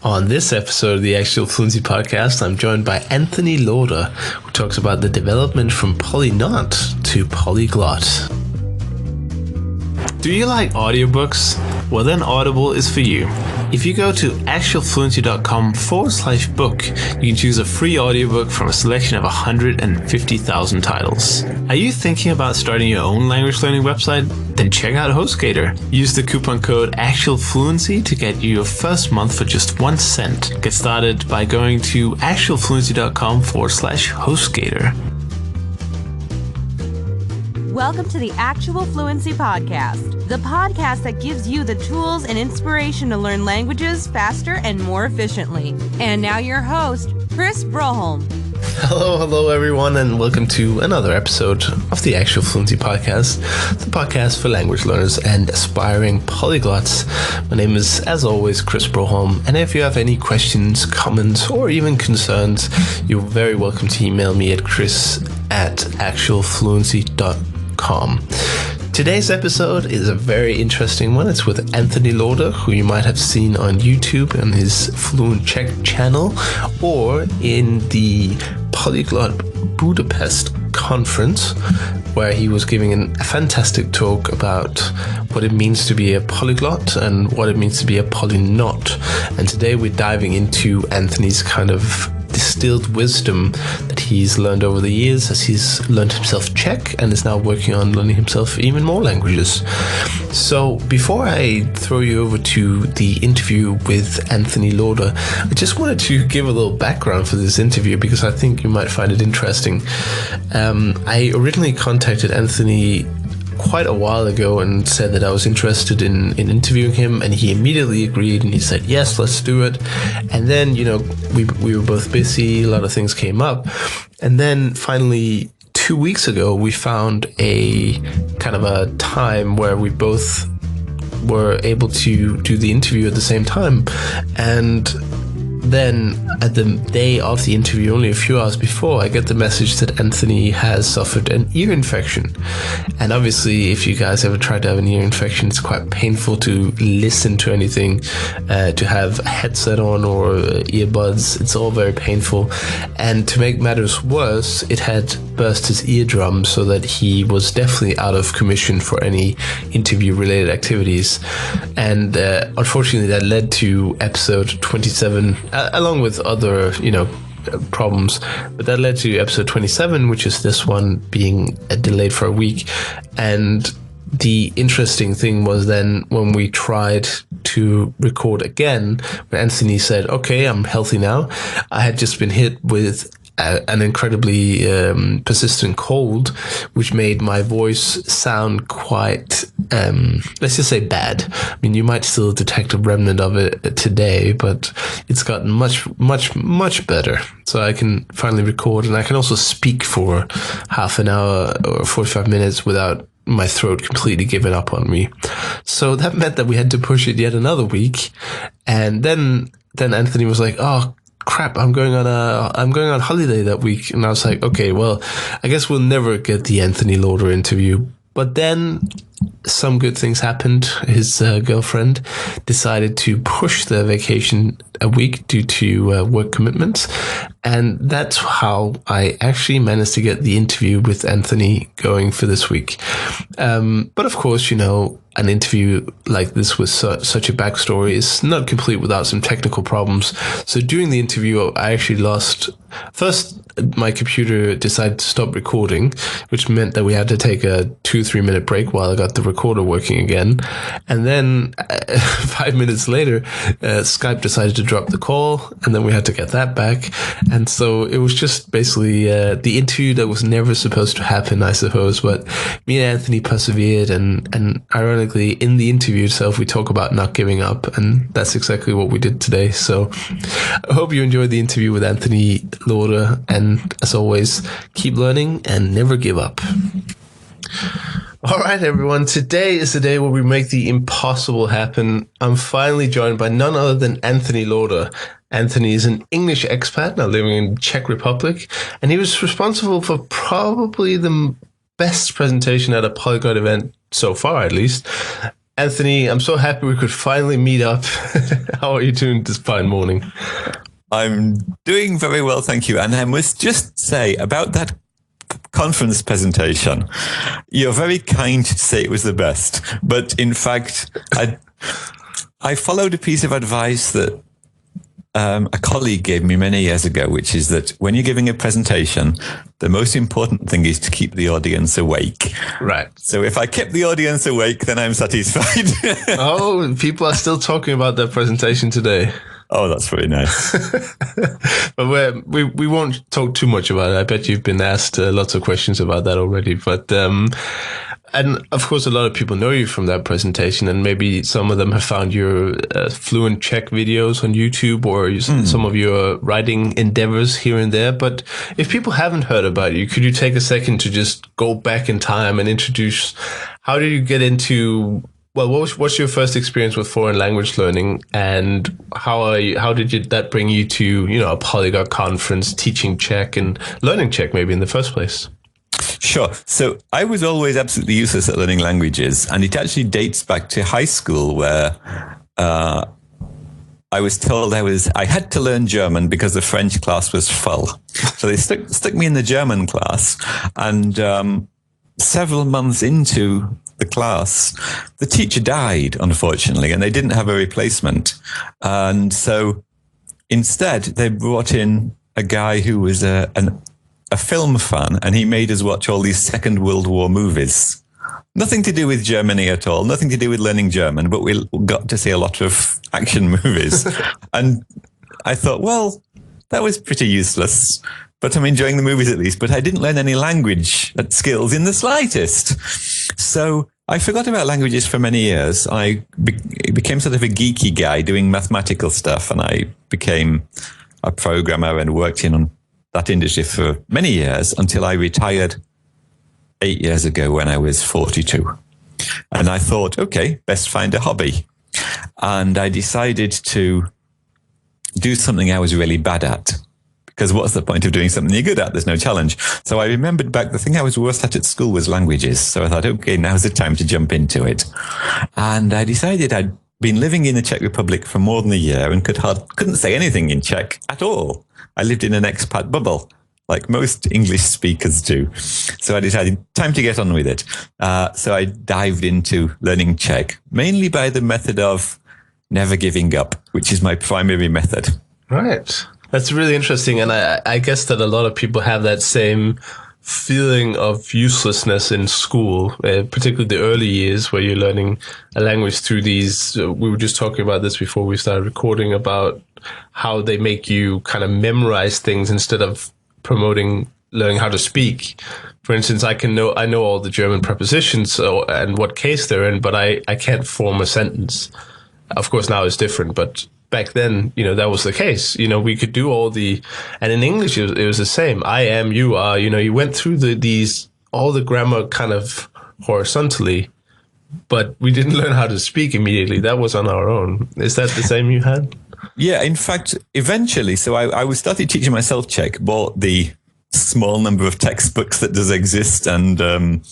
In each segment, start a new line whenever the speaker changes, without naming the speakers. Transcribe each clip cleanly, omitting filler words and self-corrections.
On this episode of the Actual Fluency Podcast, I'm joined by Anthony Lauder, who talks about the development from polyNOT to polyGLOT. Do you like audiobooks? Well, then Audible is for you. If you go to actualfluency.com/book, you can choose a free audiobook from a selection of 150,000 titles. Are you thinking about starting your own language learning website? Then check out HostGator. Use the coupon code ActualFluency to get you your first month for just 1 cent. Get started by going to actualfluency.com/HostGator.
Welcome to the Actual Fluency Podcast, the podcast that gives you the tools and inspiration to learn languages faster and more efficiently. And now your host, Chris Broholm.
Hello everyone, and welcome to another episode of the Actual Fluency Podcast, the podcast for language learners and aspiring polyglots. My name is, as always, Chris Broholm, and if you have any questions, comments, or even concerns, you're very welcome to email me at chris@actualfluency.com. Today's episode is a very interesting one. It's with Anthony Lauder, who you might have seen on YouTube on his Fluent Czech channel, or in the Polyglot Budapest conference, where he was giving a fantastic talk about what it means to be a polyglot and what it means to be a polyNOT. And today we're diving into Anthony's kind of distilled wisdom that he's learned over the years as he's learned himself Czech and is now working on learning himself even more languages. So before I throw you over to the interview with Anthony Lauder, I just wanted to give a little background for this interview because I think you might find it interesting. I originally contacted Anthony quite a while ago and said that I was interested in interviewing him, and he immediately agreed and he said, yes, let's do it. And then, we were both busy, a lot of things came up. And then finally 2 weeks ago, we found a kind of a time where we both were able to do the interview at the same time. And then at the day of the interview, only a few hours before, I get the message that Anthony has suffered an ear infection. And obviously, if you guys ever tried to have an ear infection, it's quite painful to listen to anything, to have a headset on or earbuds. It's all very painful. And to make matters worse, it had burst his eardrum so that he was definitely out of commission for any interview-related activities. And unfortunately, that led to episode 27, along with other, problems. But that led to episode 27, which is this one being delayed for a week. And the interesting thing was then when we tried to record again, when Anthony said, okay, I'm healthy now, I had just been hit with an incredibly persistent cold, which made my voice sound quite, let's just say bad. I mean, you might still detect a remnant of it today, but it's gotten much, much, much better. So I can finally record, and I can also speak for half an hour or 45 minutes without my throat completely giving up on me. So that meant that we had to push it yet another week. And then Anthony was like, oh, crap, I'm going on holiday that week. And I was like, okay, well, I guess we'll never get the Anthony Lauder interview. But then some good things happened. His girlfriend decided to push the vacation a week due to work commitments. And that's how I actually managed to get the interview with Anthony going for this week. But of course, an interview like this with such a backstory is not complete without some technical problems. So during the interview, I actually lost... First, my computer decided to stop recording, which meant that we had to take a 2-3 minute break while I got the recorder working again. And then 5 minutes later, Skype decided to drop the call, and then we had to get that back. And so it was just basically the interview that was never supposed to happen, I suppose. But me and Anthony persevered, and ironically, in the interview itself, we talk about not giving up, and that's exactly what we did today. So I hope you enjoyed the interview with Anthony Lauder, and as always, keep learning and never give up. All right, everyone. Today is the day where we make the impossible happen. I'm finally joined by none other than Anthony Lauder. Anthony is an English expat now living in the Czech Republic, and he was responsible for probably the best presentation at a polyglot event so far, at least. Anthony, I'm so happy we could finally meet up. How are you doing this fine morning?
I'm doing very well, thank you. And I must just say about that conference presentation, you're very kind to say it was the best. But in fact, I followed a piece of advice that a colleague gave me many years ago, which is that when you're giving a presentation, the most important thing is to keep the audience awake.
Right.
So if I kept the audience awake, then I'm satisfied.
Oh, people are still talking about that presentation today.
Oh, that's very nice.
But we won't talk too much about it. I bet you've been asked lots of questions about that already. But and of course, a lot of people know you from that presentation, and maybe some of them have found your fluent Czech videos on YouTube or some of your writing endeavors here and there. But if people haven't heard about you, could you take a second to just go back in time and introduce how did you get into? Well, what's your first experience with foreign language learning, and how did that bring you to a polyglot conference, teaching Czech and learning Czech maybe in the first place?
Sure. So I was always absolutely useless at learning languages, and it actually dates back to high school where I was told I had to learn German because the French class was full. So they stuck me in the German class, and several months into the class, the teacher died, unfortunately, and they didn't have a replacement. And so instead, they brought in a guy who was a film fan, and he made us watch all these Second World War movies. Nothing to do with Germany at all, nothing to do with learning German, but we got to see a lot of action movies. And I thought, well, that was pretty useless, but I'm enjoying the movies at least. But I didn't learn any language skills in the slightest. So I forgot about languages for many years. I became sort of a geeky guy doing mathematical stuff, and I became a programmer and worked in that industry for many years until I retired 8 years ago when I was 42. And I thought, okay, best find a hobby. And I decided to do something I was really bad at. Because what's the point of doing something you're good at? There's no challenge. So I remembered back the thing I was worst at school was languages. So I thought, okay, now's the time to jump into it. And I decided I'd been living in the Czech Republic for more than a year and couldn't say anything in Czech at all. I lived in an expat bubble, like most English speakers do. So I decided, time to get on with it. So I dived into learning Czech, mainly by the method of never giving up, which is my primary method.
Right. That's really interesting. And I guess that a lot of people have that same feeling of uselessness in school, particularly the early years where you're learning a language through these. We were just talking about this before we started recording about how they make you kind of memorize things instead of promoting learning how to speak. For instance, I know all the German prepositions and what case they're in, but I can't form a sentence. Of course, now it's different, but back then, that was the case. We could do and in English, it was the same. I am, you are, you went through all the grammar kind of horizontally, but we didn't learn how to speak immediately. That was on our own. Is that the same you had?
Yeah, in fact, eventually, so I started teaching myself Czech, bought the small number of textbooks that does exist, and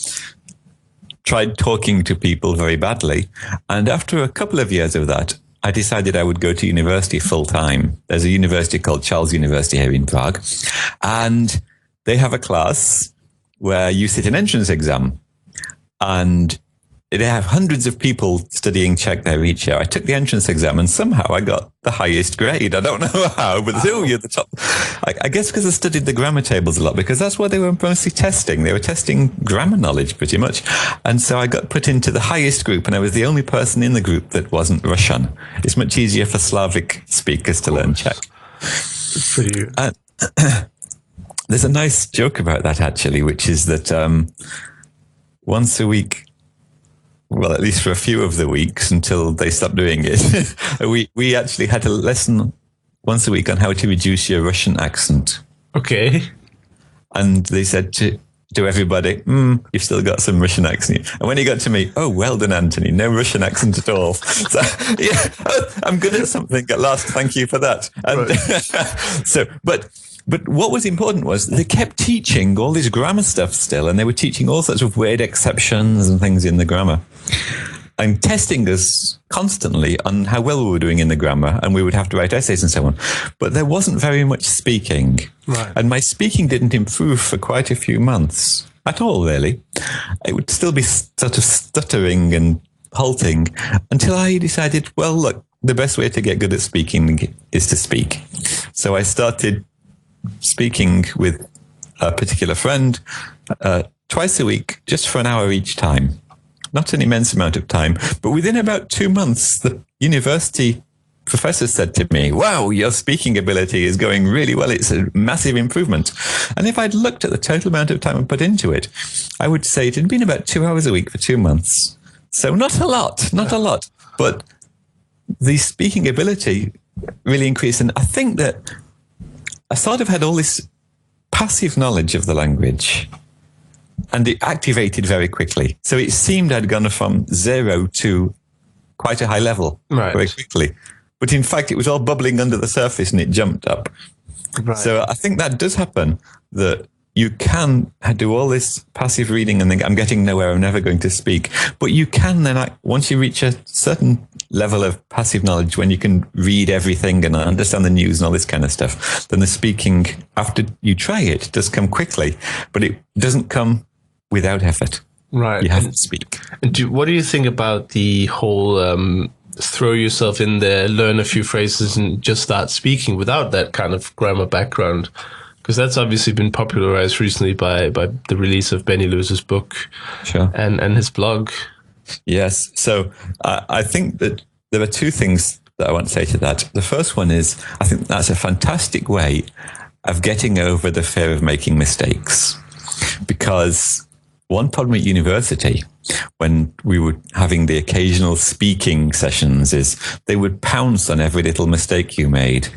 tried talking to people very badly. And after a couple of years of that, I decided I would go to university full time. There's a university called Charles University here in Prague, and they have a class where you sit an entrance exam, and they have hundreds of people studying Czech there each year. I took the entrance exam, and somehow I got the highest grade. I don't know how, but you're the top. I guess because I studied the grammar tables a lot, because that's what they were mostly testing. They were testing grammar knowledge pretty much. And so I got put into the highest group, and I was the only person in the group that wasn't Russian. It's much easier for Slavic speakers to learn Czech.
For you.
There's a nice joke about that, actually, which is that once a week, well, at least for a few of the weeks until they stopped doing it, we actually had a lesson once a week on how to reduce your Russian accent.
Okay.
And they said to everybody, you've still got some Russian accent. And when he got to me, oh, well done, Anthony, no Russian accent at all. So, yeah, I'm good at something at last. Thank you for that. And right. But what was important was they kept teaching all this grammar stuff still, and they were teaching all sorts of weird exceptions and things in the grammar. and testing us constantly on how well we were doing in the grammar, and we would have to write essays and so on. But there wasn't very much speaking.
Right.
And my speaking didn't improve for quite a few months at all, really. It would still be sort of stuttering and halting until I decided, well, look, the best way to get good at speaking is to speak. So I started speaking with a particular friend twice a week, just for an hour each time. Not an immense amount of time, but within about 2 months, the university professor said to me, wow, your speaking ability is going really well. It's a massive improvement. And if I'd looked at the total amount of time I put into it, I would say it had been about 2 hours a week for 2 months. So not a lot, but the speaking ability really increased. And I think that I sort of had all this passive knowledge of the language, and it activated very quickly. So it seemed I'd gone from 0 to quite a high level very quickly. But in fact, it was all bubbling under the surface and it jumped up. Right. So I think that does happen, that you can do all this passive reading and think, I'm getting nowhere, I'm never going to speak. But you can then, once you reach a certain level of passive knowledge, when you can read everything and understand the news and all this kind of stuff, then the speaking, after you try it, does come quickly. But it doesn't come without effort.
Right.
You have to speak.
And what do you think about the whole throw yourself in there, learn a few phrases and just start speaking without that kind of grammar background? Because that's obviously been popularized recently by the release of Benny Lewis's book.
Sure.
And his blog.
Yes. So I think that there are two things that I want to say to that. The first one is, I think that's a fantastic way of getting over the fear of making mistakes. Because one problem at university, when we were having the occasional speaking sessions, is they would pounce on every little mistake you made.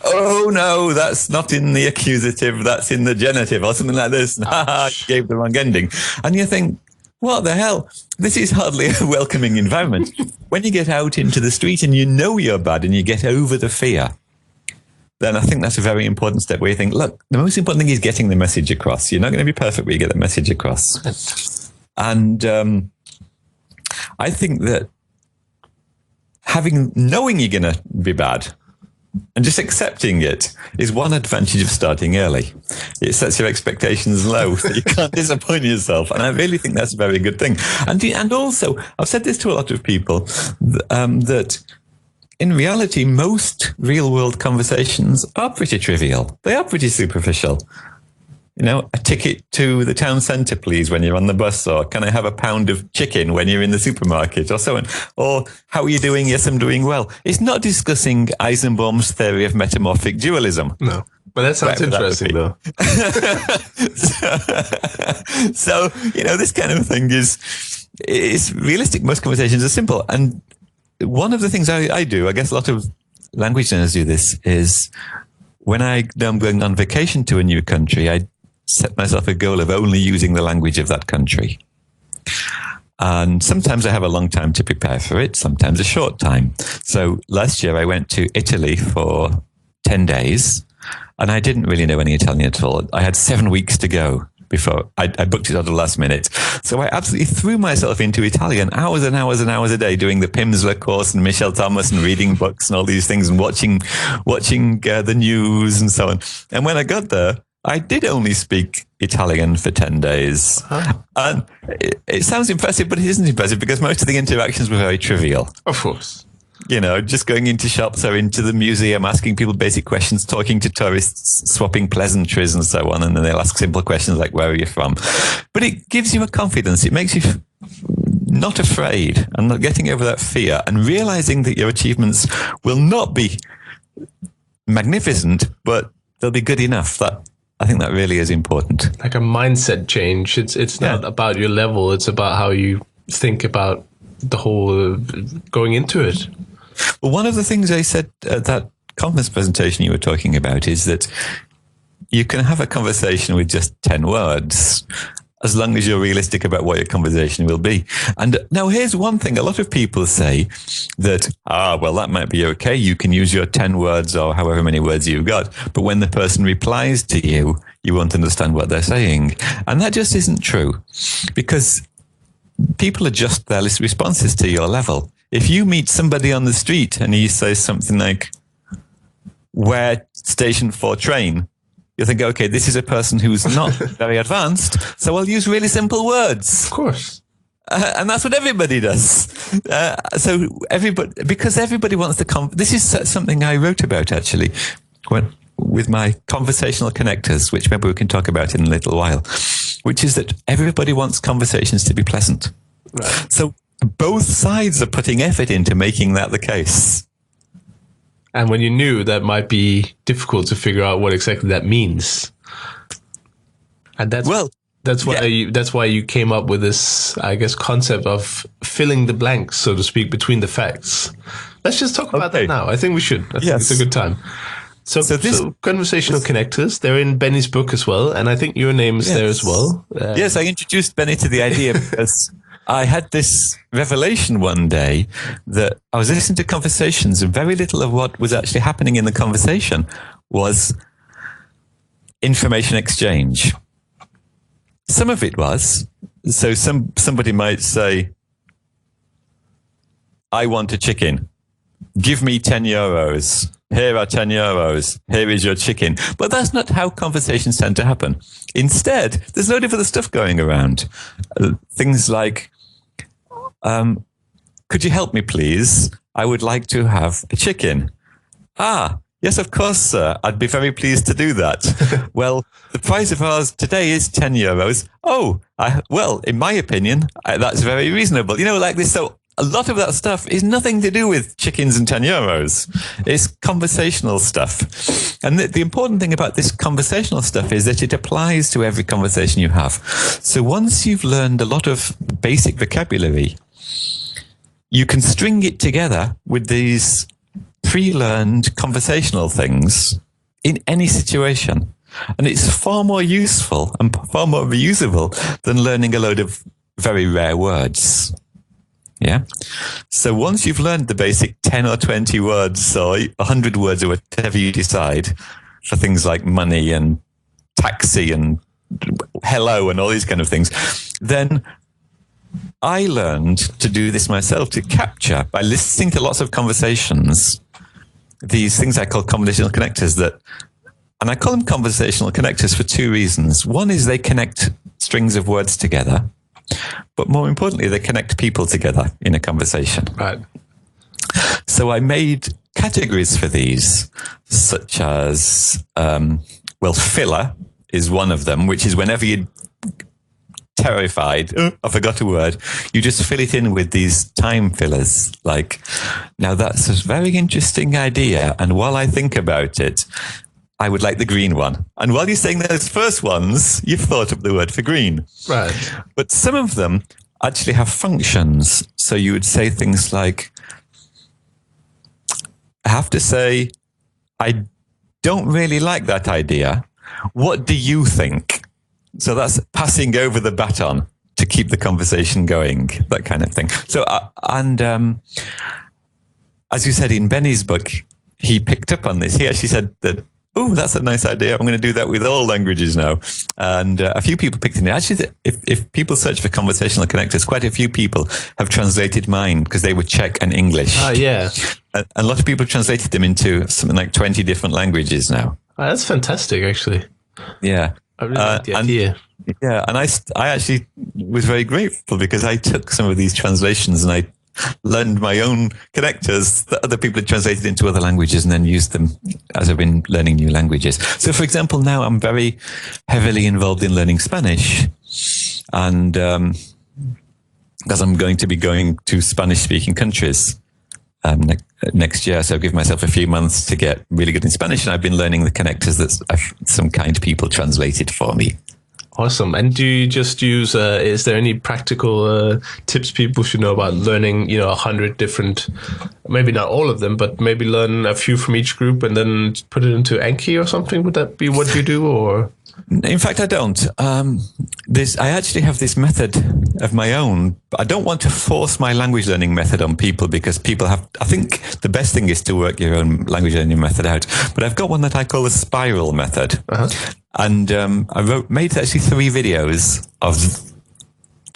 Oh, no, that's not in the accusative, that's in the genitive, or something like this. You gave the wrong ending. And you think, what the hell? This is hardly a welcoming environment. When you get out into the street and you know you're bad and you get over the fear, then I think that's a very important step where you think, look, the most important thing is getting the message across. You're not going to be perfect, but you get the message across. And I think that knowing you're going to be bad and just accepting it is one advantage of starting early. It sets your expectations low so you can't disappoint yourself. And I really think that's a very good thing. And also, I've said this to a lot of people, that in reality, most real-world conversations are pretty trivial. They are pretty superficial. You know, a ticket to the town centre, please, when you're on the bus, or can I have a pound of chicken when you're in the supermarket, or so on. Or how are you doing? Yes, I'm doing well. It's not discussing Eisenbaum's theory of metamorphic dualism.
No, but that sounds interesting, though.
So, you know, this kind of thing is realistic. Most conversations are simple. And one of the things I do, I guess a lot of language learners do this, is when I'm going on vacation to a new country, I set myself a goal of only using the language of that country. And sometimes I have a long time to prepare for it, sometimes a short time. So last year I went to Italy for 10 days and I didn't really know any Italian at all. I had 7 weeks to go before I booked it at the last minute. So I absolutely threw myself into Italian, hours and hours and hours a day, doing the Pimsleur course and Michel Thomas and reading books and all these things and watching the news and so on. And when I got there, I did only speak Italian for 10 days. Huh. And it sounds impressive, but it isn't impressive because most of the interactions were very trivial.
Of course.
You know, just going into shops or into the museum, asking people basic questions, talking to tourists, swapping pleasantries and so on. And then they'll ask simple questions like, where are you from? But it gives you a confidence. It makes you not afraid and not getting over that fear and realizing that your achievements will not be magnificent, but they'll be good enough. I think that really is important.
Like a mindset change. It's not about your level. It's about how you think about the whole going into it.
Well, one of the things I said at that conference presentation you were talking about is that you can have a conversation with just 10 words as long as you're realistic about what your conversation will be. And now here's one thing. A lot of people say that, well, that might be okay. You can use your 10 words or however many words you've got. But when the person replies to you, you won't understand what they're saying. And that just isn't true, because people adjust their responses to your level. If you meet somebody on the street and he says something like, where station for train, you think, okay, this is a person who's not very advanced, so I'll use really simple words.
Of course.
And that's what everybody does. So because everybody wants to this is something I wrote about, actually, with my conversational connectors, which maybe we can talk about in a little while, which is that everybody wants conversations to be pleasant.
Right.
So both sides are putting effort into making that the case.
And when you knew, that might be difficult to figure out what exactly that means. And that's why you came up with this, I guess, concept of filling the blanks, so to speak, between the facts. Let's just talk about that now. I think we should. I think it's a good time. So conversational connectors, they're in Benny's book as well, and I think your name is there as well.
Yes, I introduced Benny to the idea because I had this revelation one day that I was listening to conversations, and very little of what was actually happening in the conversation was information exchange. Some of it was. So somebody might say, I want a chicken. Give me 10 euros. Here are 10 euros. Here is your chicken. But that's not how conversations tend to happen. Instead, there's a load of other stuff going around. Things like, could you help me, please? I would like to have a chicken. Yes, of course, sir. I'd be very pleased to do that. Well, the price of ours today is 10 euros. Well, in my opinion, that's very reasonable. Like this. So a lot of that stuff is nothing to do with chickens and 10 euros. It's conversational stuff. And the important thing about this conversational stuff is that it applies to every conversation you have. So once you've learned a lot of basic vocabulary, you can string it together with these pre-learned conversational things in any situation. And it's far more useful and far more reusable than learning a load of very rare words. Yeah. So once you've learned the basic 10 or 20 words or 100 words or whatever you decide for things like money and taxi and hello and all these kind of things, then I learned to do this myself, to capture by listening to lots of conversations, these things I call conversational connectors and I call them conversational connectors for two reasons. One is they connect strings of words together, but more importantly, they connect people together in a conversation.
Right.
So I made categories for these, such as, filler is one of them, which is whenever you're terrified, I forgot a word, you just fill it in with these time fillers. Like, now that's a very interesting idea, and while I think about it, I would like the green one. And while you're saying those first ones, you've thought of the word for green.
Right.
But some of them actually have functions. So you would say things like, I have to say, I don't really like that idea. What do you think? So that's passing over the baton to keep the conversation going, that kind of thing. So, as you said in Benny's book, he picked up on this. He actually said that, that's a nice idea. I'm going to do that with all languages now. And a few people picked it. Actually, if people search for conversational connectors, quite a few people have translated mine because they were Czech and English.
Yeah.
And a lot of people translated them into something like 20 different languages now.
That's fantastic, actually.
Yeah.
I really like the idea.
Yeah, and I actually was very grateful because I took some of these translations and I learned my own connectors that other people had translated into other languages and then used them as I've been learning new languages. So, for example, now I'm very heavily involved in learning Spanish, and because I'm going to be going to Spanish-speaking countries next year, so I'll give myself a few months to get really good in Spanish, and I've been learning the connectors that some kind people translated for me.
Awesome. And do you just use, is there any practical tips people should know about learning, 100 different, maybe not all of them, but maybe learn a few from each group and then put it into Anki or something? Would that be what you do, or?
In fact, I don't. I actually have this method of my own. I don't want to force my language learning method on people because people have, I think the best thing is to work your own language learning method out. But I've got one that I call the spiral method. Uh-huh. And I made actually 3 videos of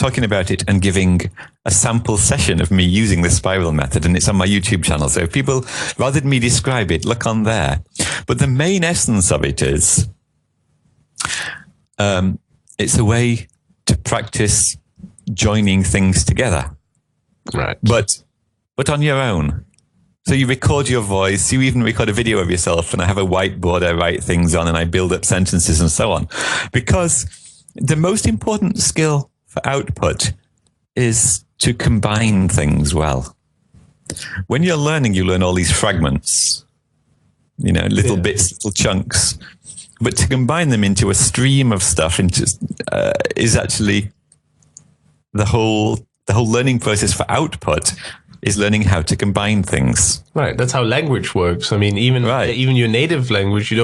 talking about it and giving a sample session of me using the spiral method, and it's on my YouTube channel. So if people, rather than me describe it, look on there. But the main essence of it is, it's a way to practice joining things together.
Right.
But on your own. So you record your voice, you even record a video of yourself, and I have a whiteboard I write things on, and I build up sentences and so on. Because the most important skill for output is to combine things well. When you're learning, you learn all these fragments, little bits, little chunks. But to combine them into a stream of stuff is actually the whole learning process for output is learning how to combine things.
Right. That's how language works. I mean, even your native language, you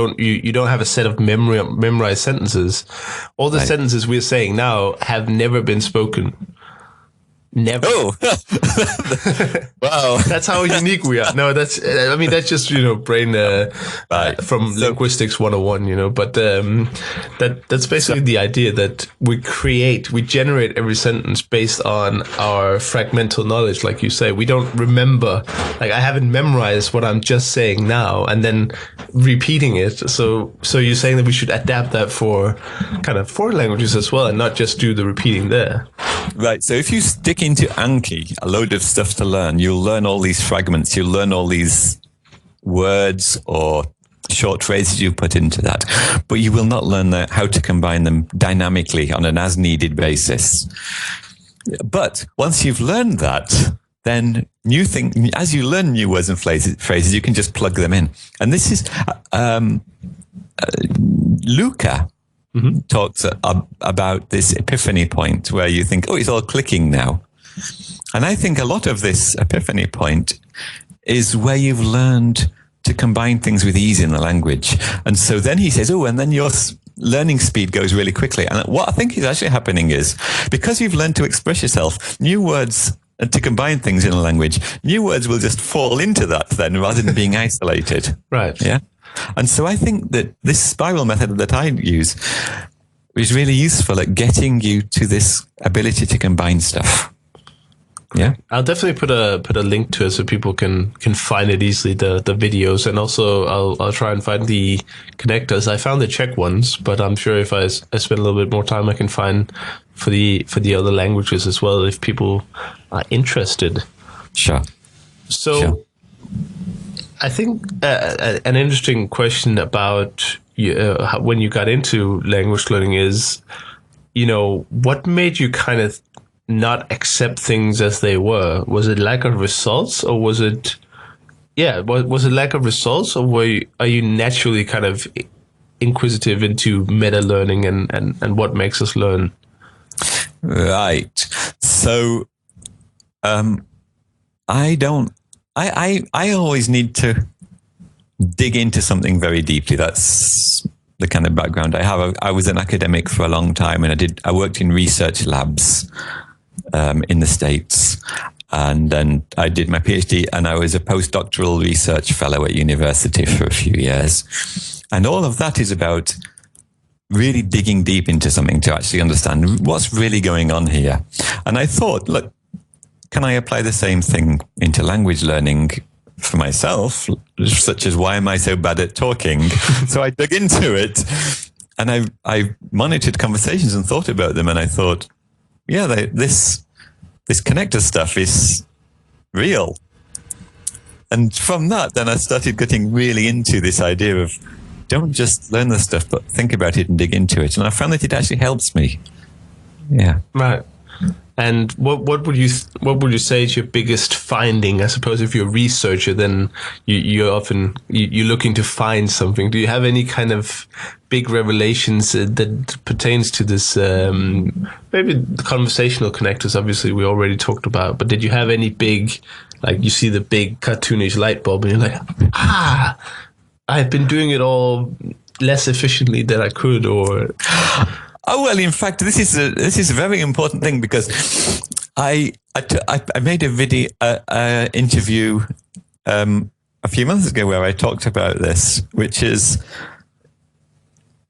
don't have a set of memorized sentences. All the sentences we're saying now have never been spoken. Never.
Oh, wow!
That's how unique we are. No, that's just brain from linguistics 101. But that's basically the idea that we generate every sentence based on our fragmental knowledge, like you say. We don't remember. Like I haven't memorized what I'm just saying now and then repeating it. So you're saying that we should adapt that for kind of foreign languages as well, and not just do the repeating there.
Right. So if you stick into Anki a load of stuff to learn, you'll learn all these fragments. You'll learn all these words or short phrases you put into that, but you will not learn how to combine them dynamically on an as-needed basis. But once you've learned that, then as you learn new words and phrases, you can just plug them in. And this is Luca. Mm-hmm. Talks about this epiphany point where you think, it's all clicking now. And I think a lot of this epiphany point is where you've learned to combine things with ease in the language. And so then he says, and then your learning speed goes really quickly. And what I think is actually happening is because you've learned to express yourself, new words to combine things in a language, new words will just fall into that then rather than being isolated.
Right.
Yeah. And so I think that this spiral method that I use is really useful at getting you to this ability to combine stuff. Yeah,
I'll definitely put a link to it so people can find it easily, the videos, and also I'll try and find the connectors. I found the Czech ones, but I'm sure if I spend a little bit more time, I can find for the other languages as well if people are interested.
Sure.
So. Sure. I think an interesting question about when you got into language learning is, what made you kind of not accept things as they were? Was it lack of results, or was it lack of results, or are you naturally kind of inquisitive into meta learning and what makes us learn?
Right. So, I always need to dig into something very deeply. That's the kind of background I have. I was an academic for a long time, and I worked in research labs in the States. And then I did my PhD, and I was a postdoctoral research fellow at university for a few years. And all of that is about really digging deep into something to actually understand what's really going on here. And I thought, look, can I apply the same thing into language learning for myself, such as why am I so bad at talking? So I dug into it, and I monitored conversations and thought about them, and I thought, this connector stuff is real. And from that, then I started getting really into this idea of don't just learn the stuff, but think about it and dig into it. And I found that it actually helps me. Yeah.
Right. And what would you say is your biggest finding? I suppose if you're a researcher, then you're looking to find something. Do you have any kind of big revelations that pertains to this? Maybe the conversational connectors, obviously we already talked about, but did you have any big, like you see the big cartoonish light bulb and you're like, I've been doing it all less efficiently than I could, or...
Oh, well, in fact, this is a very important thing, because I made a video interview a few months ago where I talked about this, which is,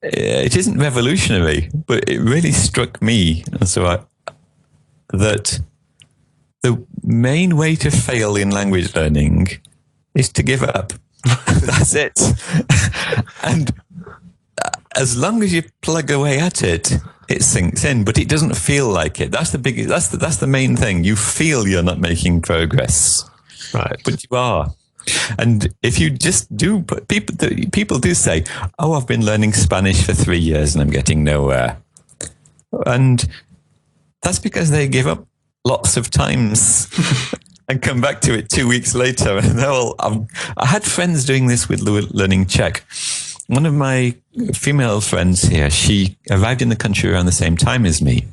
it isn't revolutionary, but it really struck me. And so that the main way to fail in language learning is to give up. That's it. And as long as you plug away at it, it sinks in, but it doesn't feel like it. That's the main thing. You feel you're not making progress,
right?
But you are. And if you just do, people do say, "Oh, I've been learning Spanish for 3 years and I'm getting nowhere," and that's because they give up lots of times and come back to it 2 weeks later. And I had friends doing this with learning Czech. One of my female friends here, she arrived in the country around the same time as me.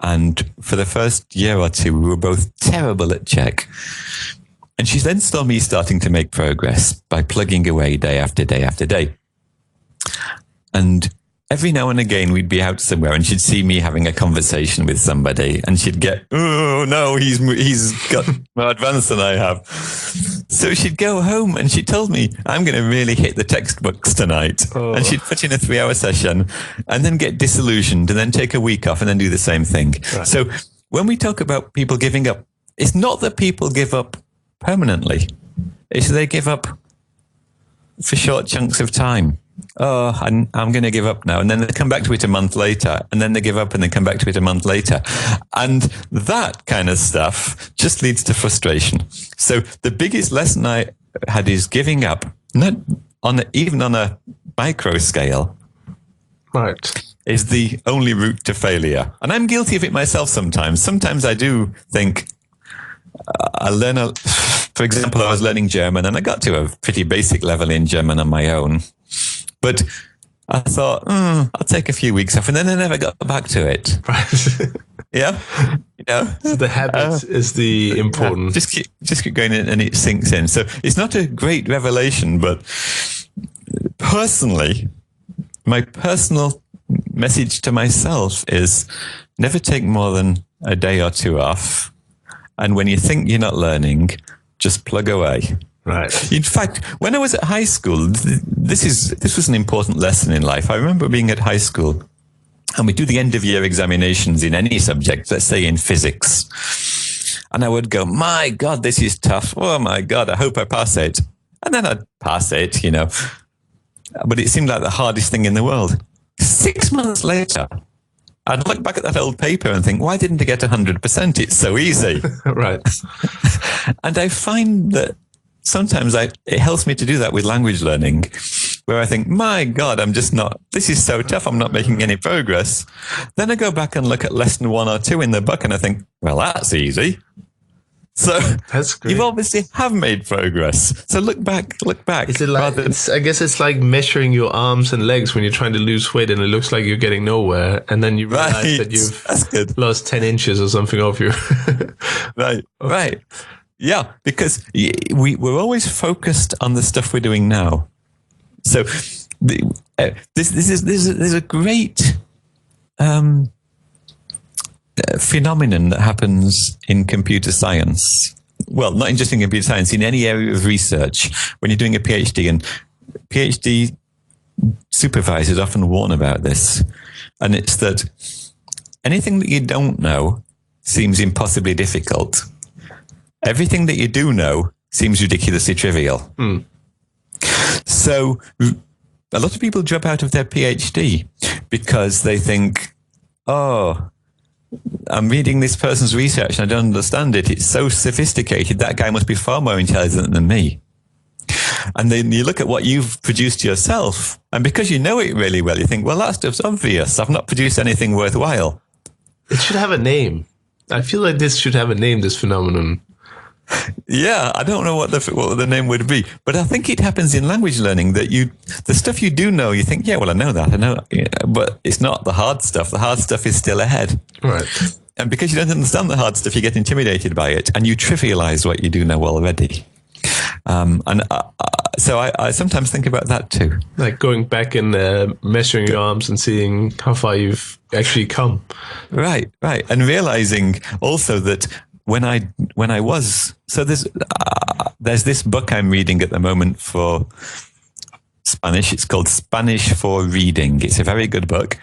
And for the first year or two, we were both terrible at Czech. And she then saw me starting to make progress by plugging away day after day after day. And every now and again, we'd be out somewhere and she'd see me having a conversation with somebody and she'd get, "Oh, no, he's got more advanced than I have." So she'd go home and she told me, "I'm going to really hit the textbooks tonight." Oh. And she'd put in a 3-hour session and then get disillusioned and then take a week off and then do the same thing. Right. So when we talk about people giving up, it's not that people give up permanently. It's they give up for short chunks of time. "Oh, I'm going to give up now." And then they come back to it a month later, and then they give up and they come back to it a month later. And that kind of stuff just leads to frustration. So the biggest lesson I had is giving up, not even on a micro scale.
Right.
Is the only route to failure. And I'm guilty of it myself sometimes. Sometimes I do think for example, I was learning German and I got to a pretty basic level in German on my own. But I thought, I'll take a few weeks off, and then I never got back to it.
Right.
Yeah,
So the habit is the important.
Just keep going in, and it sinks in. So it's not a great revelation, but personally, my personal message to myself is never take more than a day or two off. And when you think you're not learning, just plug away.
Right.
In fact, when I was at high school, this was an important lesson in life. I remember being at high school and we do the end of year examinations in any subject, let's say in physics. And I would go, "My God, this is tough. Oh my God, I hope I pass it." And then I'd pass it, but it seemed like the hardest thing in the world. 6 months later, I'd look back at that old paper and think, why didn't I get 100%? It's so easy.
Right.
And I find that sometimes it helps me to do that with language learning, where I think, my God, this is so tough, I'm not making any progress. Then I go back and look at lesson 1 or 2 in the book and I think, well, that's easy. So
that's great.
You obviously have made progress. So look back.
Is it like, I guess it's like measuring your arms and legs when you're trying to lose weight and it looks like you're getting nowhere. And then you realize that you've lost 10 inches or something off you.
Right. Okay. Right. Yeah, because we're always focused on the stuff we're doing now. So there's a great phenomenon that happens in computer science. Well, not just in computer science, in any area of research. When you're doing a PhD, and PhD supervisors often warn about this, and it's that anything that you don't know seems impossibly difficult. Everything that you do know seems ridiculously trivial. Mm. So a lot of people drop out of their PhD because they think, "Oh, I'm reading this person's research and I don't understand it. It's so sophisticated. That guy must be far more intelligent than me." And then you look at what you've produced yourself, and because you know it really well, you think, well, that stuff's obvious. I've not produced anything worthwhile.
It should have a name. I feel like this should have a name, this phenomenon.
Yeah, I don't know what the name would be, but I think it happens in language learning that the stuff you do know, you think, yeah, well, I know that, but it's not the hard stuff. The hard stuff is still ahead.
Right.
And because you don't understand the hard stuff, you get intimidated by it, and you trivialize what you do know already. So I sometimes think about that too. Like
going back and measuring your arms and seeing how far you've actually come.
Right. And realizing also that when I was, so there's this book I'm reading at the moment for Spanish. It's called Spanish for Reading. It's a very good book.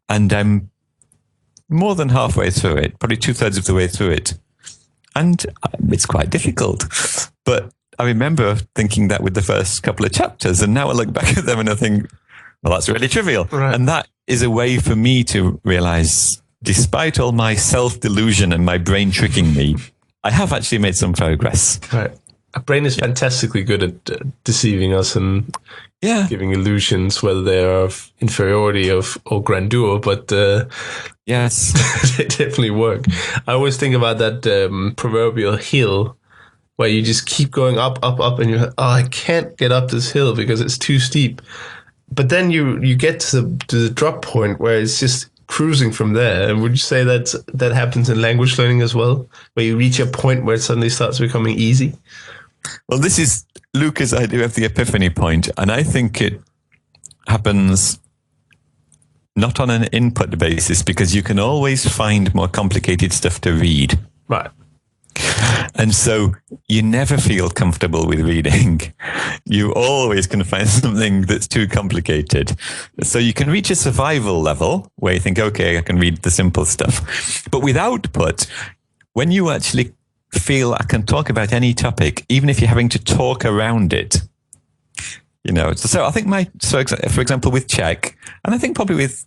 And I'm more than halfway through it, probably 2/3 of the way through it. And it's quite difficult. But I remember thinking that with the first couple of chapters. And now I look back at them and I think, well, that's really trivial.
Right.
And that is a way for me to realize, despite all my self-delusion and my brain tricking me, I have actually made some progress.
Right. Our brain is fantastically good at deceiving us and giving illusions, whether they are of inferiority or grandeur, but
yes,
they definitely work. I always think about that proverbial hill where you just keep going up, and you're like, oh, I can't get up this hill because it's too steep. But then you get to the drop point where it's just cruising from there. And would you say that happens in language learning as well, where you reach a point where it suddenly starts becoming easy?
Well, this is Luca's idea of the epiphany point, and I think it happens not on an input basis, because you can always find more complicated stuff to read.
Right.
And so you never feel comfortable with reading. You always can find something that's too complicated. So you can reach a survival level where you think, okay, I can read the simple stuff. But with output, when you actually feel I can talk about any topic, even if you're having to talk around it, you know. So I think for example, with Czech, and I think probably with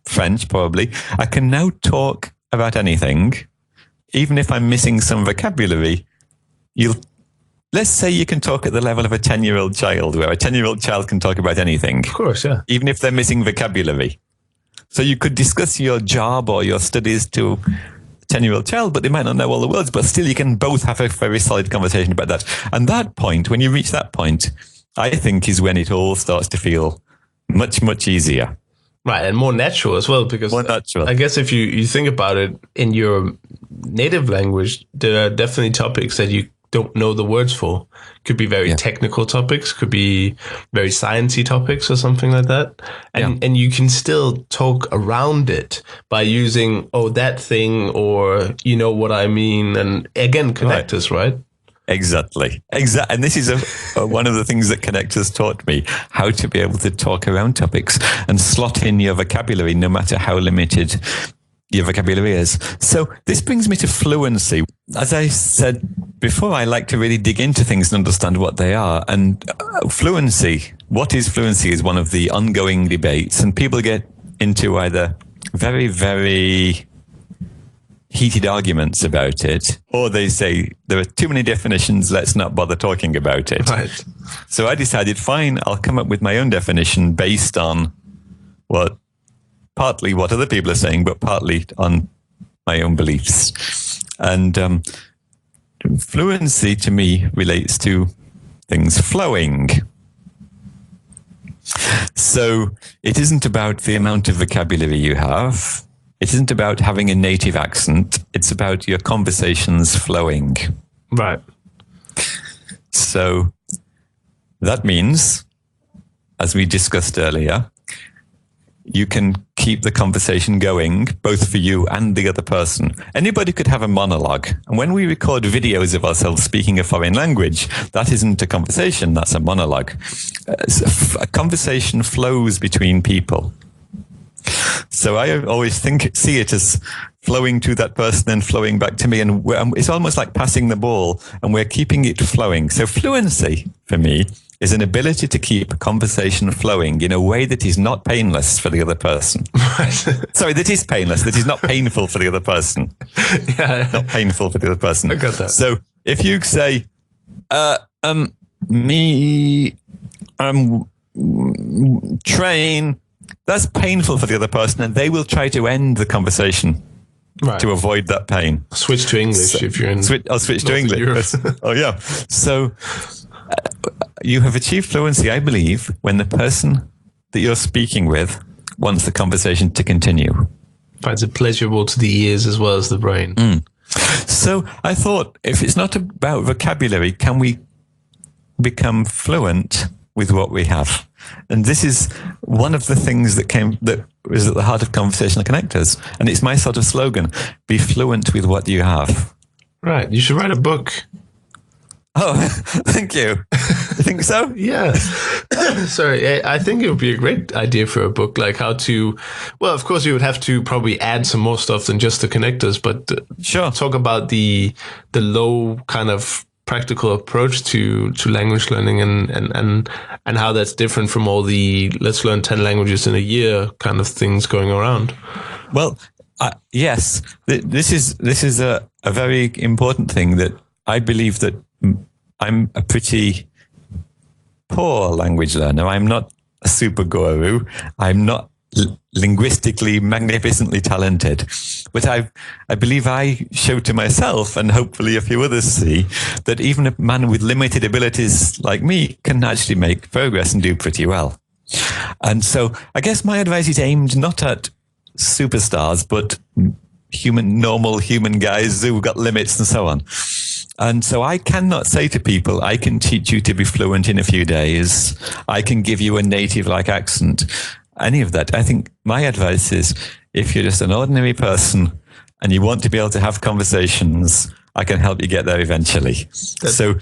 French, I can now talk about anything, even if I'm missing some vocabulary. Let's say you can talk at the level of a 10-year-old child, where a 10-year-old child can talk about anything.
Of course, yeah.
Even if they're missing vocabulary. So you could discuss your job or your studies to 10-year-old child, but they might not know all the words, but still you can both have a very solid conversation about that. And that point, when you reach that point, I think is when it all starts to feel much, much easier.
Right, and more natural as well, because
more natural.
I guess if you think about it, in your native language, there are definitely topics that you don't know the words for. Could be very technical topics, could be very sciencey topics or something like that. And you can still talk around it by using, that thing, or you know what I mean, and again, connectors, right?
Exactly. And this is one of the things that connectors taught me, how to be able to talk around topics and slot in your vocabulary, no matter how limited your vocabulary is. So this brings me to fluency. As I said before, I like to really dig into things and understand what they are. And fluency, what is fluency, is one of the ongoing debates. And people get into either very, very heated arguments about it, or they say there are too many definitions, let's not bother talking about it.
Right.
So I decided, fine, I'll come up with my own definition based on partly what other people are saying, but partly on my own beliefs. And fluency to me relates to things flowing. So it isn't about the amount of vocabulary you have. It isn't about having a native accent. It's about your conversations flowing.
Right.
So that means, as we discussed earlier, you can keep the conversation going, both for you and the other person. Anybody could have a monologue. And when we record videos of ourselves speaking a foreign language, that isn't a conversation, that's a monologue. A conversation flows between people. So I always see it as flowing to that person and flowing back to me. And it's almost like passing the ball, and we're keeping it flowing. So fluency, for me, is an ability to keep a conversation flowing in a way that is not painless for the other person. Sorry, that is painless. That is not painful for the other person.
Yeah.
Not painful for the other person.
I got that.
So if you say, train, that's painful for the other person, and they will try to end the conversation to avoid that pain.
Switch to English if you're in.
I'll switch to English. Oh, yeah. So you have achieved fluency, I believe, when the person that you're speaking with wants the conversation to continue.
Finds it pleasurable to the ears as well as the brain.
So I thought, if it's not about vocabulary, can we become fluent with what we have? And this is one of the things that was at the heart of Conversational Connectors. And it's my sort of slogan: be fluent with what you have.
Right. You should write a book.
Oh, thank you. You think so?
Yeah. Sorry, I think it would be a great idea for a book, like how to, well, of course you would have to probably add some more stuff than just the connectors, but
Sure.
talk about the low kind of practical approach to language learning and how that's different from all the let's learn 10 languages in a year kind of things going around.
Well, yes, this is a very important thing that I believe that I'm a pretty poor language learner. I'm not a super guru. I'm not linguistically magnificently talented, but I believe I show to myself, and hopefully a few others see, that even a man with limited abilities like me can actually make progress and do pretty well. And so I guess my advice is aimed not at superstars, but normal human guys who've got limits and so on. And so I cannot say to people, I can teach you to be fluent in a few days. I can give you a native-like accent. Any of that. I think my advice is, if you're just an ordinary person and you want to be able to have conversations, I can help you get there eventually.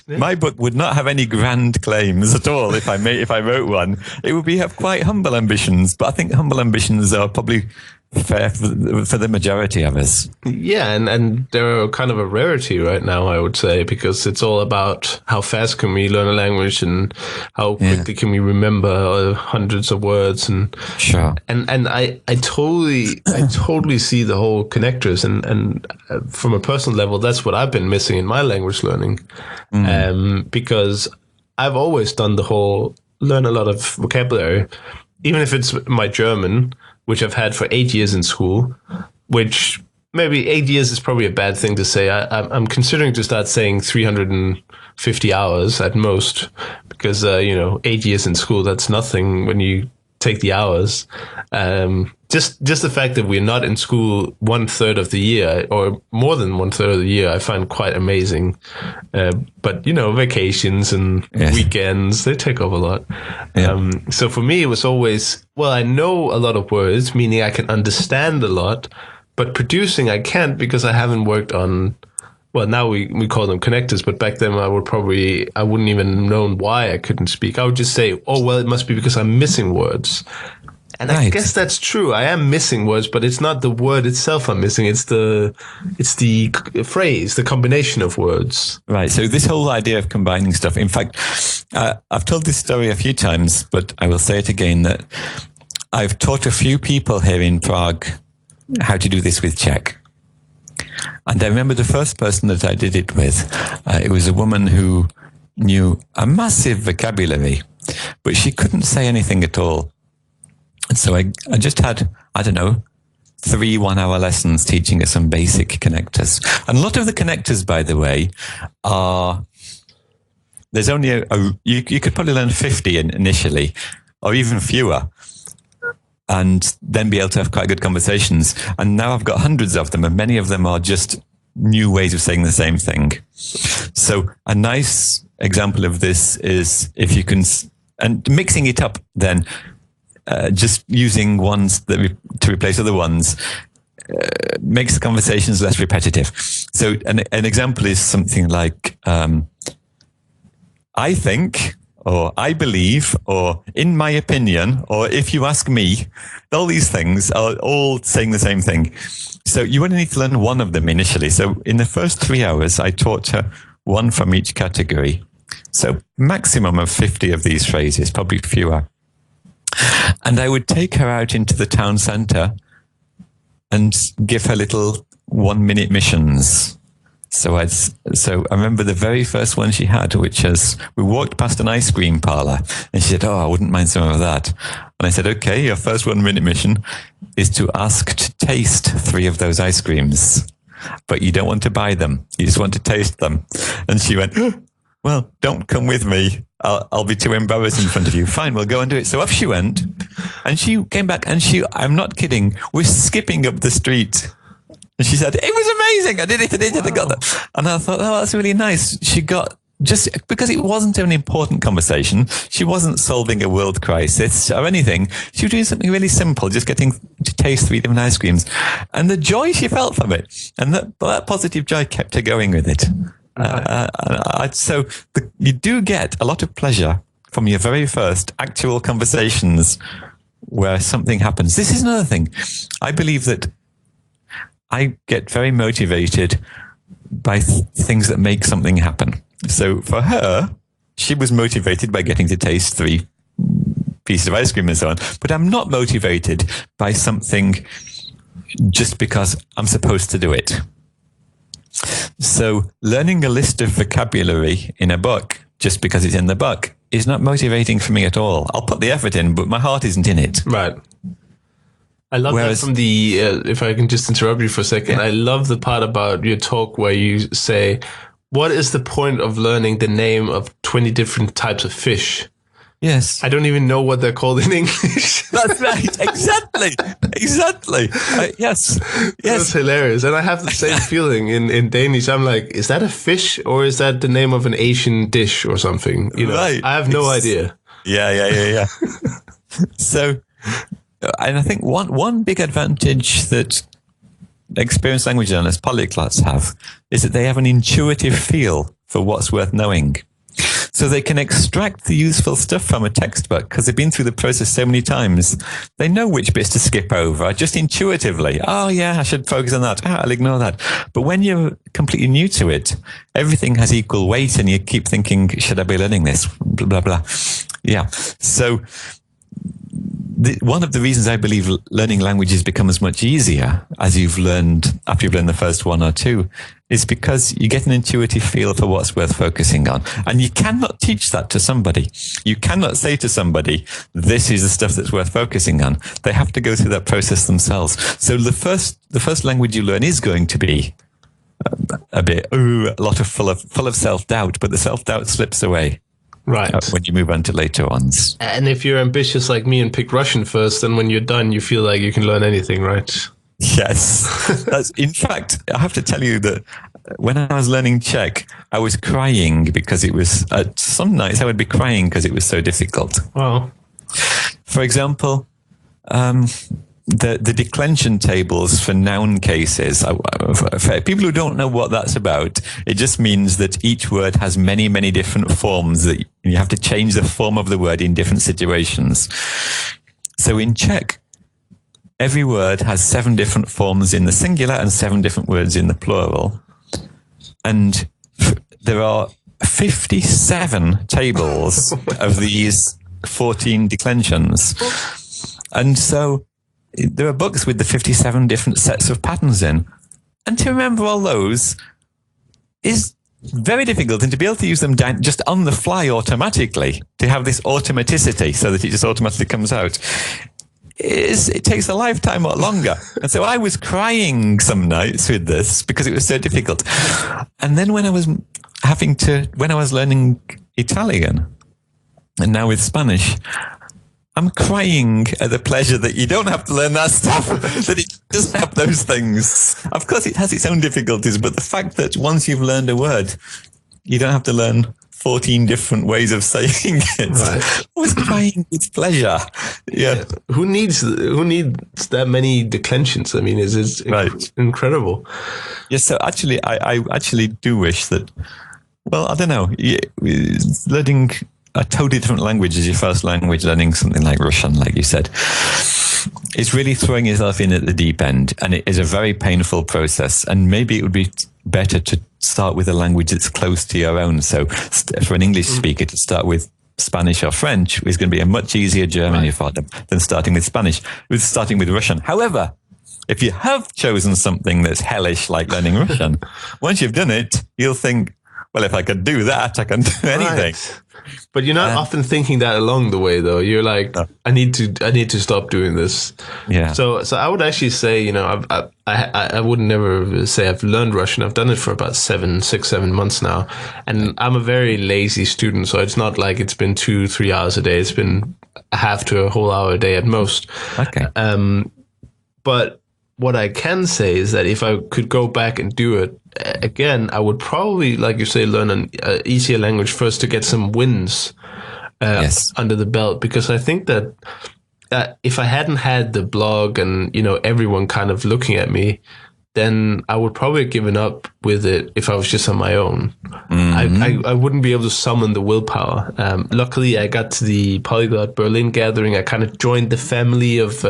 My book would not have any grand claims at all if I wrote one. It would have quite humble ambitions, but I think humble ambitions are probably fair for the majority of us.
Yeah, and they're kind of a rarity right now, I would say, because it's all about how fast can we learn a language and how quickly can we remember hundreds of words. And
sure.
And I totally see the whole connectors, and from a personal level, that's what I've been missing in my language learning, because I've always done the whole learn a lot of vocabulary, even if it's my German, which I've had for 8 years in school, which maybe 8 years is probably a bad thing to say. I'm considering to start saying 350 hours at most, because, 8 years in school, that's nothing when you take the hours. Just the fact that we're not in school 1/3 of the year, or more than 1/3 of the year, I find quite amazing. But vacations and weekends, they take up a lot. Yeah. So for me, it was always, I know a lot of words, meaning I can understand a lot, but producing I can't, because I haven't worked on, now we call them connectors, but back then I wouldn't even known why I couldn't speak. I would just say, it must be because I'm missing words. And right. I guess that's true. I am missing words, but it's not the word itself I'm missing. It's the phrase, the combination of words.
Right. So this whole idea of combining stuff, in fact, I've told this story a few times, but I will say it again, that I've taught a few people here in Prague how to do this with Czech. And I remember the first person that I did it with, it was a woman who knew a massive vocabulary, but she couldn't say anything at all. And so I just had, 3 1-hour lessons teaching her some basic connectors. And a lot of the connectors, by the way, there's only you could probably learn 50 initially, or even fewer, and then be able to have quite good conversations. And now I've got hundreds of them, and many of them are just new ways of saying the same thing. So a nice example of this is if you can, and mixing it up then, just using ones to replace other ones makes the conversations less repetitive. So an example is something like, I think, or I believe, or in my opinion, or if you ask me. All these things are all saying the same thing. So you only need to learn one of them initially. So in the first 3 hours, I taught her one from each category. So maximum of 50 of these phrases, probably fewer. And I would take her out into the town centre and give her little 1-minute missions. So I remember the very first one she had, which was, we walked past an ice cream parlour, and she said, I wouldn't mind some of that. And I said, okay, your first 1-minute mission is to ask to taste 3 of those ice creams, but you don't want to buy them. You just want to taste them. And she went, well, don't come with me. I'll be too embarrassed in front of you. Fine, we'll go and do it. So off she went, and she came back, and I'm not kidding, we're skipping up the street. And she said, it was amazing. I did it. I got that. And I thought, that's really nice. She got, just because it wasn't an important conversation, she wasn't solving a world crisis or anything. She was doing something really simple, just getting to taste 3 different ice creams. And the joy she felt from it, and that positive joy kept her going with it. You do get a lot of pleasure from your very first actual conversations where something happens. This is another thing. I believe that I get very motivated by things that make something happen. So for her, she was motivated by getting to taste 3 pieces of ice cream and so on. But I'm not motivated by something just because I'm supposed to do it. So learning a list of vocabulary in a book just because it's in the book is not motivating for me at all. I'll put the effort in, but my heart isn't in it.
Right. I love that from the, if I can just interrupt you for a second, I love the part about your talk where you say, what is the point of learning the name of 20 different types of fish?
Yes.
I don't even know what they're called in English.
That's right. Exactly. Yes.
That's hilarious. And I have the same feeling in Danish. I'm like, is that a fish or is that the name of an Asian dish or something? You know,
right.
I have no idea.
Yeah. So, and I think one big advantage that experienced language learners, polyglots, have is that they have an intuitive feel for what's worth knowing. So they can extract the useful stuff from a textbook because they've been through the process so many times. They know which bits to skip over just intuitively. Oh, yeah, I should focus on that. I'll ignore that. But when you're completely new to it, everything has equal weight and you keep thinking, should I be learning this? Blah, blah, blah. Yeah. So one of the reasons I believe learning languages becomes much easier after you've learned the first 1 or 2 is because you get an intuitive feel for what's worth focusing on. And you cannot teach that to somebody. You cannot say to somebody, this is the stuff that's worth focusing on. They have to go through that process themselves. So the first language you learn is going to be a lot of full of self-doubt, but the self-doubt slips away.
Right.
When you move on to later ones.
And if you're ambitious like me and pick Russian first, then when you're done, you feel like you can learn anything, right?
Yes. In fact, I have to tell you that when I was learning Czech, I was crying because it was, some nights I would be crying because it was so difficult.
Wow.
For example, the declension tables for noun cases. For people who don't know what that's about, it just means that each word has many, many different forms that you have to change the form of the word in different situations. So in Czech, every word has 7 different forms in the singular and 7 different words in the plural. And there are 57 tables of these 14 declensions. And so there are books with the 57 different sets of patterns in. And to remember all those is very difficult. And to be able to use them just on the fly automatically, to have this automaticity so that it just automatically comes out, it takes a lifetime or longer. And so I was crying some nights with this because it was so difficult. And then when I was learning Italian, and now with Spanish, I'm crying at the pleasure that you don't have to learn that stuff, that it doesn't have those things. Of course, it has its own difficulties, but the fact that once you've learned a word, you don't have to learn 14 different ways of saying it. Right. I was crying with pleasure. Yeah.
Who needs that many declensions? I mean, it's incredible.
Yes. So actually, I actually do wish that, well, I don't know, learning a totally different language as your first language, learning something like Russian, like you said, it's really throwing yourself in at the deep end. And it is a very painful process. And maybe it would be better to start with a language that's close to your own. So for an English speaker to start with Spanish or French is going to be a much easier journey for them than starting with starting with Russian. However, if you have chosen something that's hellish, like learning Russian, once you've done it, you'll think, well, if I could do that, I can do anything.
Right. But you're not often thinking that along the way, though. You're like, no. I need to stop doing this.
Yeah.
So I would actually say, I would never say I've learned Russian. I've done it for about 6-7 months now, and I'm a very lazy student. So it's not like it's been 2-3 hours a day. It's been a half to a whole hour a day at most.
Okay.
But what I can say is that if I could go back and do it again, I would probably, like you say, learn an easier language first to get some wins under the belt. Because I think that if I hadn't had the blog and everyone kind of looking at me, then I would probably have given up with it if I was just on my own. I wouldn't be able to summon the willpower. Luckily, I got to the Polyglot Berlin gathering. I kind of joined the family of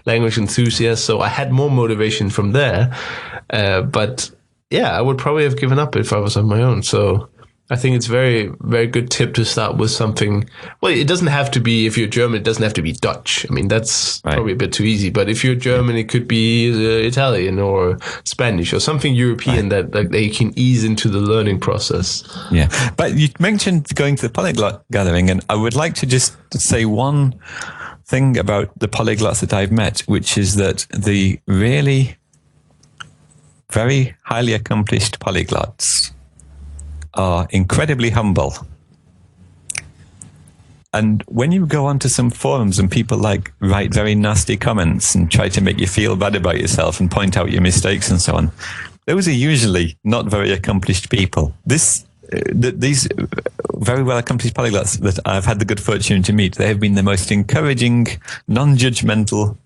language enthusiasts, so I had more motivation from there. But yeah, I would probably have given up if I was on my own. So I think it's very, very good tip to start with something. Well, it doesn't have to be, if you're German, it doesn't have to be Dutch. I mean, that's probably a bit too easy. But if you're German, it could be Italian or Spanish or something European that like, they can ease into the learning process.
Yeah. But you mentioned going to the polyglot gathering, and I would like to just say one thing about the polyglots that I've met, which is that the really very highly accomplished polyglots are incredibly humble. And when you go onto some forums and people like write very nasty comments and try to make you feel bad about yourself and point out your mistakes and so on, those are usually not very accomplished people. These very well accomplished polyglots that I've had the good fortune to meet, they have been the most encouraging, non-judgmental,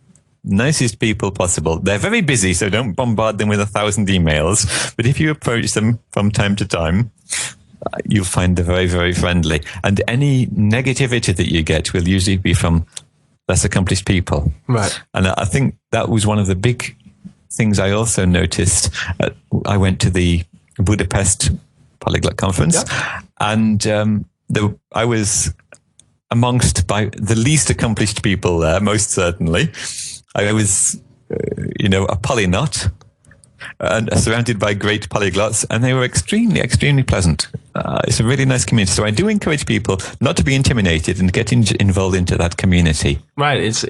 nicest people possible. They're very busy, so don't bombard them with 1,000 emails. But if you approach them from time to time, you'll find they're very, very friendly. And any negativity that you get will usually be from less accomplished people.
Right.
And I think that was one of the big things I also noticed. I went to the Budapest Polyglot Conference, and I was amongst by the least accomplished people there, most certainly. I was, a polyNOT, and surrounded by great polyglots, and they were extremely, extremely pleasant. It's a really nice community. So I do encourage people not to be intimidated and get involved into that community.
Right. It's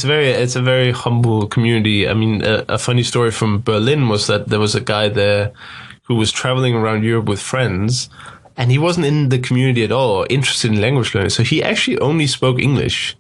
a very humble community. I mean, a funny story from Berlin was that there was a guy there who was traveling around Europe with friends, and he wasn't in the community at all, or interested in language learning. So he actually only spoke English.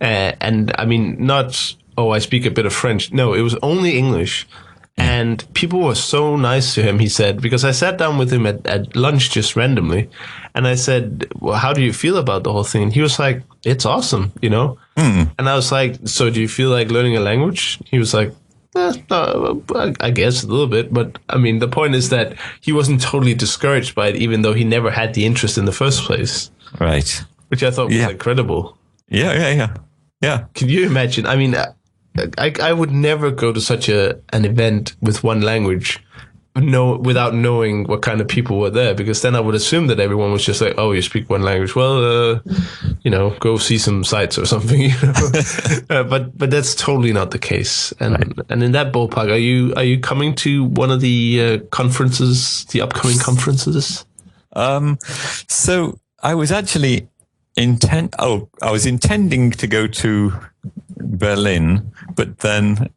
And I mean, not, I speak a bit of French. No, it was only English. And people were so nice to him, he said, because I sat down with him at lunch just randomly. And I said, well, how do you feel about the whole thing? And he was like, it's awesome, And I was like, so do you feel like learning a language? He was like, no, I guess a little bit. But I mean, the point is that he wasn't totally discouraged by it, even though he never had the interest in the first place.
Right.
Which I thought was incredible.
Yeah.
Can you imagine? I mean, I would never go to such an event with one language without knowing what kind of people were there, because then I would assume that everyone was just like, oh, you speak one language. Well, go see some sites or something. But that's totally not the case. And and in that ballpark, are you coming to one of the conferences, the upcoming conferences?
So I was actually I was intending to go to Berlin, but then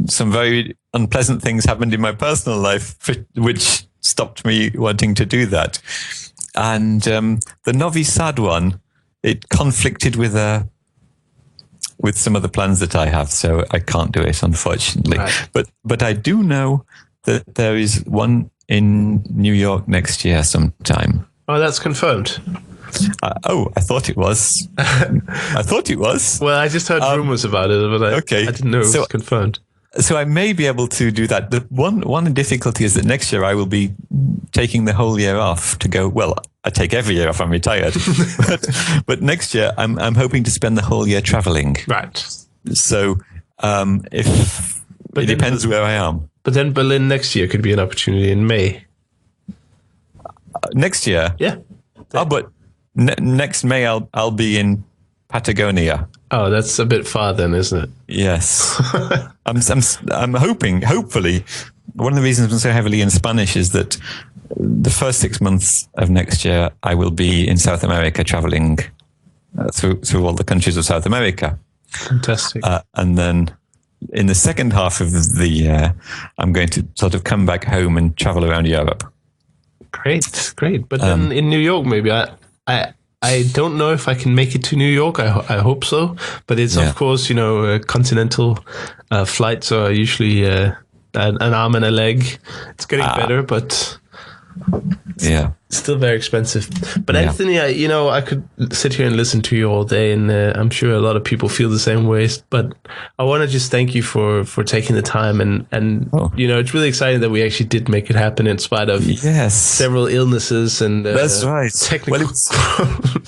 some very unpleasant things happened in my personal life, which stopped me wanting to do that. And the Novi Sad one, it conflicted with some of the plans that I have, so I can't do it, unfortunately.
Right.
But I do know that there is one in New York next year sometime.
Oh, that's confirmed.
I thought it was.
Well, I just heard rumors about it, but I didn't know it was confirmed.
So I may be able to do that. The one difficulty is that next year I will be taking the whole year off to go. Well, I take every year off. I'm retired, but next year I'm hoping to spend the whole year traveling.
Right.
So it depends where I am.
But then Berlin next year could be an opportunity in May.
Next year,
yeah.
But next May I'll be in Patagonia.
Oh, that's a bit far then, isn't it?
Yes. I'm hopefully, one of the reasons I'm so heavily in Spanish is that the first 6 months of next year, I will be in South America traveling through all the countries of South America.
Fantastic.
And then in the second half of the year, I'm going to sort of come back home and travel around Europe.
Great. But then in New York, maybe I don't know if I can make it to New York. I hope so. But it's, of course, continental flights are usually an arm and a leg. It's getting better, but... Still very expensive. But
Yeah.
Anthony, I could sit here and listen to you all day, and I'm sure a lot of people feel the same ways. But I want to just thank you for taking the time, and it's really exciting that we actually did make it happen in spite of several illnesses and
that's right.
Technical.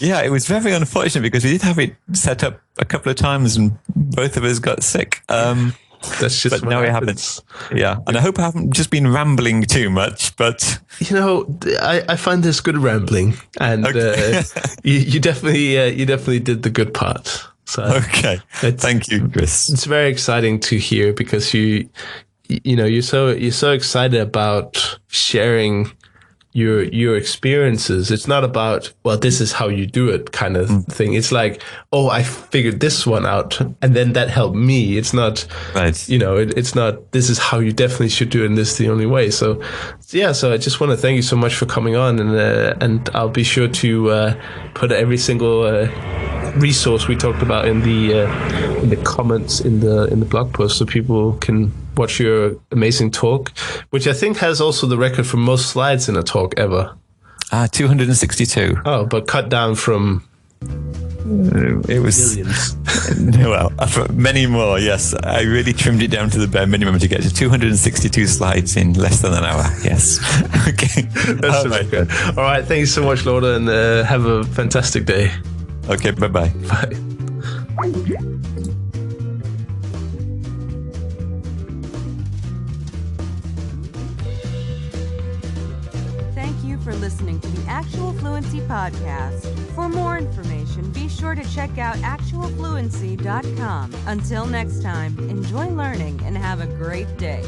It was very unfortunate because we did have it set up a couple of times, and both of us got sick.
That's just
but now it happens. Yeah, and I hope I haven't just been rambling too much. But
I find this good rambling, and you definitely did the good part. So
okay, thank you, Chris.
It's very exciting to hear because you're so excited about sharing your experiences. It's not about, well, this is how you do it kind of thing. It's like, oh, I figured this one out and then that helped me. It's not,
right.
It's not, this is how you definitely should do it and this is the only way. So I just want to thank you so much for coming on, and I'll be sure to put every single resource we talked about in the comments in the blog post so people can watch your amazing talk, which I think has also the record for most slides in a talk ever.
262.
Oh, but cut down from
it was
millions.
Well, many more. Yes, I really trimmed it down to the bare minimum to get to 262 slides in less than an hour. Yes. Okay,
that's really good. All right, thank you so much, Lauder, and have a fantastic day.
Okay, bye-bye.
Bye.
Thank you for listening to the Actual Fluency Podcast. For more information, be sure to check out actualfluency.com. Until next time, enjoy learning and have a great day.